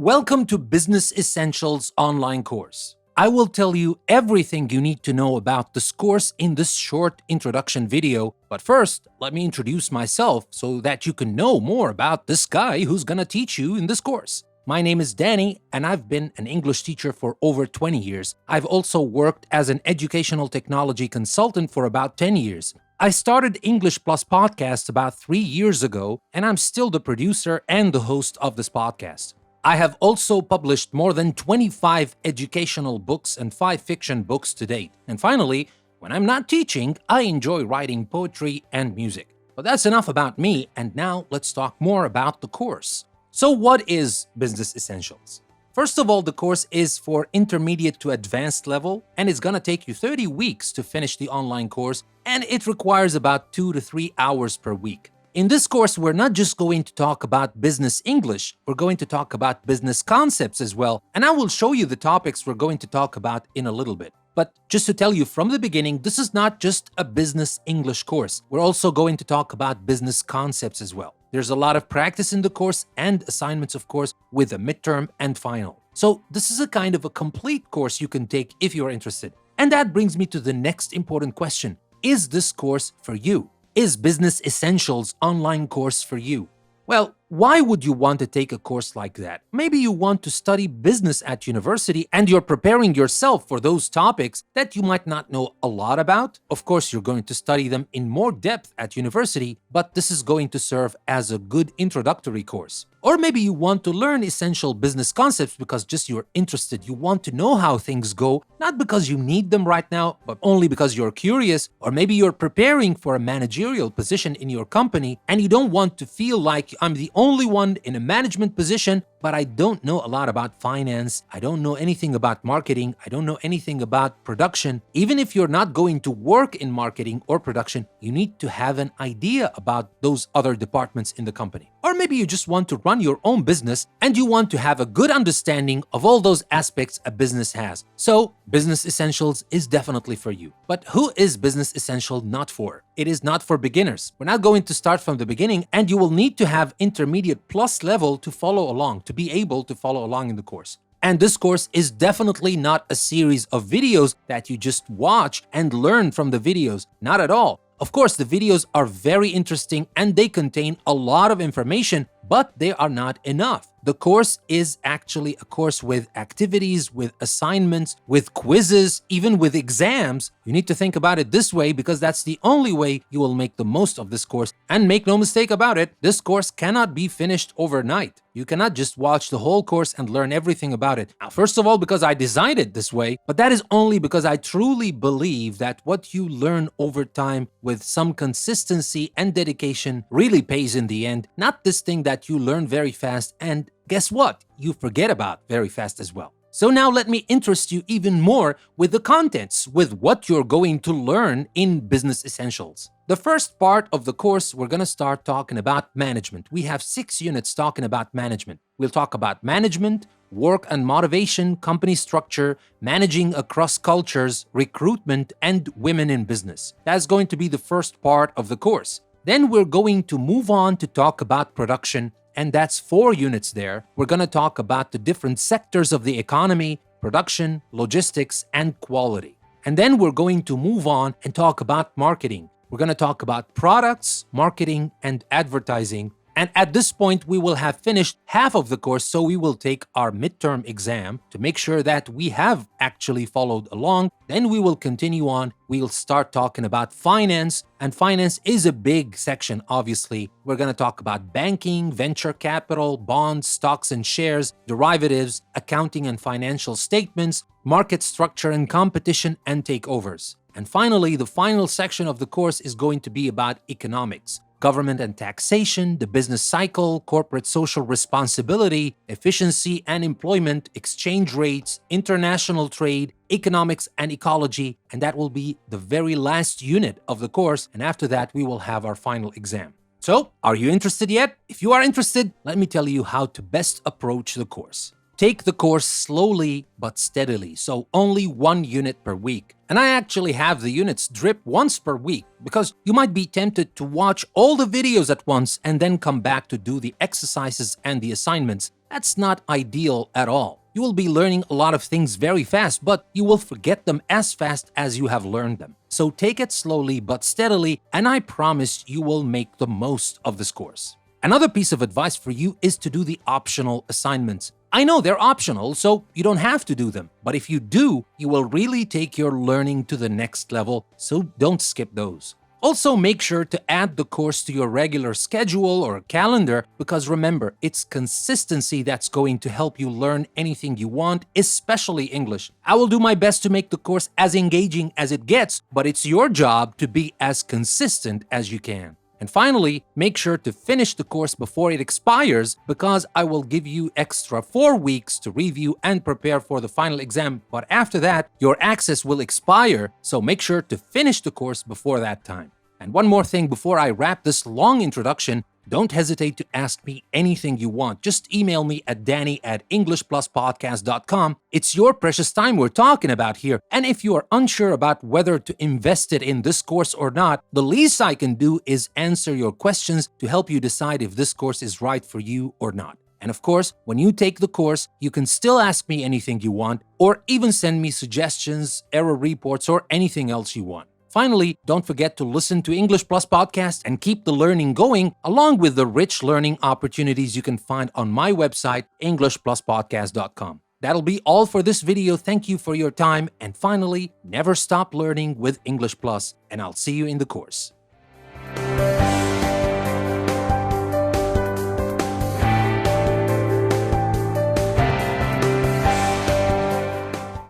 Welcome to Business Essentials online course. I will tell you everything you need to know about this course in this short introduction video, but first, let me introduce myself so that you can know more about this guy who's gonna teach you in this course. My name is Danny, and I've been an English teacher for over 20 years. I've also worked as an educational technology consultant for about 10 years. I started English Plus podcast about 3 years ago, and I'm still the producer and the host of this podcast. I have also published more than 25 educational books and 5 fiction books to date. And finally, when I'm not teaching, I enjoy writing poetry and music. But that's enough about me, and now let's talk more about the course. So what is Business Essentials? First of all, the course is for intermediate to advanced level, and it's gonna take you 30 weeks to finish the online course, and it requires about 2 to 3 hours per week. In this course, we're not just going to talk about business English, we're going to talk about business concepts as well, and I will show you the topics we're going to talk about in a little bit. But just to tell you from the beginning, this is not just a business English course. We're also going to talk about business concepts as well. There's a lot of practice in the course and assignments, of course, with a midterm and final. So this is a kind of a complete course you can take if you're interested. And that brings me to the next important question. Is this course for you? Is Business Essentials online course for you? Well, why would you want to take a course like that? Maybe you want to study business at university and you're preparing yourself for those topics that you might not know a lot about. Of course, you're going to study them in more depth at university, but this is going to serve as a good introductory course. Or maybe you want to learn essential business concepts because just you're interested, you want to know how things go, not because you need them right now, but only because you're curious, or maybe you're preparing for a managerial position in your company and you don't want to feel like I'm the only one in a management position, but I don't know a lot about finance, I don't know anything about marketing, I don't know anything about production. Even if you're not going to work in marketing or production, you need to have an idea about those other departments in the company. Or maybe you just want to run your own business and you want to have a good understanding of all those aspects a business has. So, Business Essentials is definitely for you. But who is Business Essential not for? It is not for beginners. We're not going to start from the beginning, and you will need to have intermediate plus level to follow along, to be able to follow along in the course. And this course is definitely not a series of videos that you just watch and learn from the videos. Not at all. Of course, the videos are very interesting and they contain a lot of information, but they are not enough. The course is actually a course with activities, with assignments, with quizzes, even with exams. You need to think about it this way because that's the only way you will make the most of this course. And make no mistake about it, this course cannot be finished overnight. You cannot just watch the whole course and learn everything about it. Now, first of all, because I designed it this way, but that is only because I truly believe that what you learn over time with some consistency and dedication really pays in the end, not this thing that you learn very fast and guess what? You forget about very fast as well. So now let me interest you even more with the contents, with what you're going to learn in Business Essentials. The first part of the course, we're going to start talking about management. We have 6 units talking about management. We'll talk about management, work and motivation, company structure, managing across cultures, recruitment, and women in business. That's going to be the first part of the course. Then we're going to move on to talk about production, and that's 4 units there. We're going to talk about the different sectors of the economy, production, logistics, and quality. And then we're going to move on and talk about marketing. We're going to talk about products, marketing, and advertising. And at this point, we will have finished half of the course, so we will take our midterm exam to make sure that we have actually followed along. Then we will continue on. We'll start talking about finance, and finance is a big section, obviously. We're going to talk about banking, venture capital, bonds, stocks and shares, derivatives, accounting and financial statements, market structure and competition, and takeovers. And finally, the final section of the course is going to be about economics. Government and taxation, the business cycle, corporate social responsibility, efficiency and employment, exchange rates, international trade, economics and ecology, and that will be the very last unit of the course, and after that we will have our final exam. So, are you interested yet? If you are interested, let me tell you how to best approach the course. Take the course slowly but steadily, so only 1 unit per week. And I actually have the units drip once per week because you might be tempted to watch all the videos at once and then come back to do the exercises and the assignments. That's not ideal at all. You will be learning a lot of things very fast, but you will forget them as fast as you have learned them. So take it slowly but steadily, and I promise you will make the most of this course. Another piece of advice for you is to do the optional assignments. I know they're optional, so you don't have to do them. But if you do, you will really take your learning to the next level, so don't skip those. Also, make sure to add the course to your regular schedule or calendar because remember, it's consistency that's going to help you learn anything you want, especially English. I will do my best to make the course as engaging as it gets, but it's your job to be as consistent as you can. And finally, make sure to finish the course before it expires because I will give you extra 4 weeks to review and prepare for the final exam. But after that, your access will expire, so make sure to finish the course before that time. And one more thing before I wrap this long introduction, don't hesitate to ask me anything you want. Just email me at danny@englishpluspodcast.com. It's your precious time we're talking about here. And if you are unsure about whether to invest it in this course or not, the least I can do is answer your questions to help you decide if this course is right for you or not. And of course, when you take the course, you can still ask me anything you want or even send me suggestions, error reports, or anything else you want. Finally, don't forget to listen to English Plus Podcast and keep the learning going, along with the rich learning opportunities you can find on my website, englishpluspodcast.com. That'll be all for this video. Thank you for your time. And finally, never stop learning with English Plus, and I'll see you in the course.